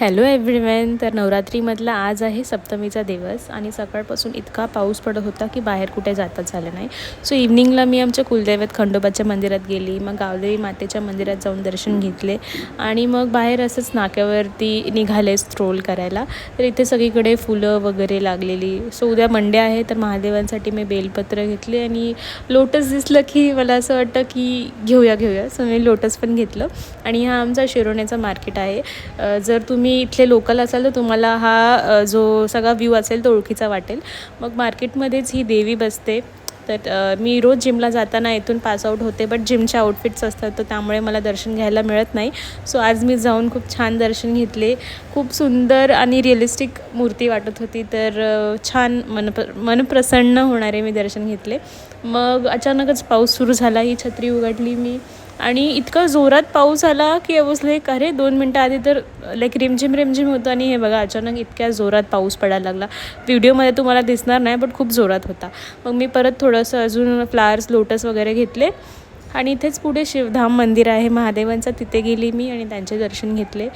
Hello everyone. तर नवरात्रीमधला आज आहे सप्तमीचा दिवस आणि सकाळपासून इतका पाऊस पडत होता की बाहेर कुठे जाताच झालं नाही. सो इव्हनिंगला मी आमच्या कुलदैवत खंडोबाच्या मंदिरात गेली, मग गावदेवी मातेच्या मंदिरात जाऊन दर्शन घेतले आणि मग बाहेर असंच नाक्यावरती निघाले स्ट्रोल करायला. तर इथे सगळीकडे फुलं वगैरे लागलेली. सो उद्या मंडे आहे तर महादेवांसाठी मी बेलपत्र घेतले आणि लोटस दिसलं की मला असं वाटतं की घेऊया. सो मी लोटस पण घेतलं. आणि हा आमचा शिरोण्याचा मार्केट आहे. जर तुम्ही इथले लोकल असाल तर तुम्हाला हा जो सगळा व्ह्यू असेल तो ओळखीचा वाटेल. मग मार्केटमध्येच ही देवी बसते. तर मी रोज जिमला जाताना इथून पासआउट होते, बट जिमचे आउटफिट्स असतात तर त्यामुळे मला दर्शन घ्यायला मिळत नाही. सो आज मी जाऊन खूप छान दर्शन घेतले. खूप सुंदर आणि रिअलिस्टिक मूर्ती वाटत होती. तर छान मनप्रसन्न होणारे मी दर्शन घेतले. मग अचानकच पाऊस सुरू झाला. ही छत्री उघडली मी आणि इतका जोरात पाऊस आला की आय वॉज लाईक अरे 2 मिनटं आधी तर लाईक रिमझिम होतं आणि हे बघा अचानक इतक्या जोरात पाऊस पडायला लागला. व्हिडिओमध्ये तुम्हाला दिसणार नाही बट खूप जोरात होता. मग मी परत थोडंसं अजून फ्लावर्स लोटस वगैरे घेतले आणि इथेच पुढे शिवधाम मंदिर आहे महादेवांचं, तिथे गेली मी आणि त्यांचे दर्शन घेतले.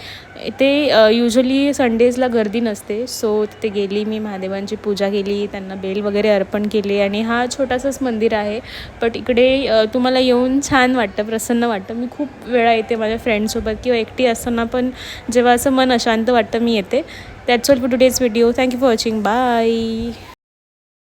इथे युजली संडेजला गर्दी नसते. सो तिथे गेली मी, महादेवांची पूजा केली, त्यांना बेल वगैरे अर्पण केले आणि हा छोटासाच मंदिर आहे बट इकडे तुम्हाला येऊन छान वाटतं, प्रसन्न वाटतं. मी खूप वेळा येते माझ्या फ्रेंडसोबत किंवा एकटी असताना पण जेव्हा असं मन अशांत वाटतं मी येते. That's all for today's video. Thank you for watching. Bye.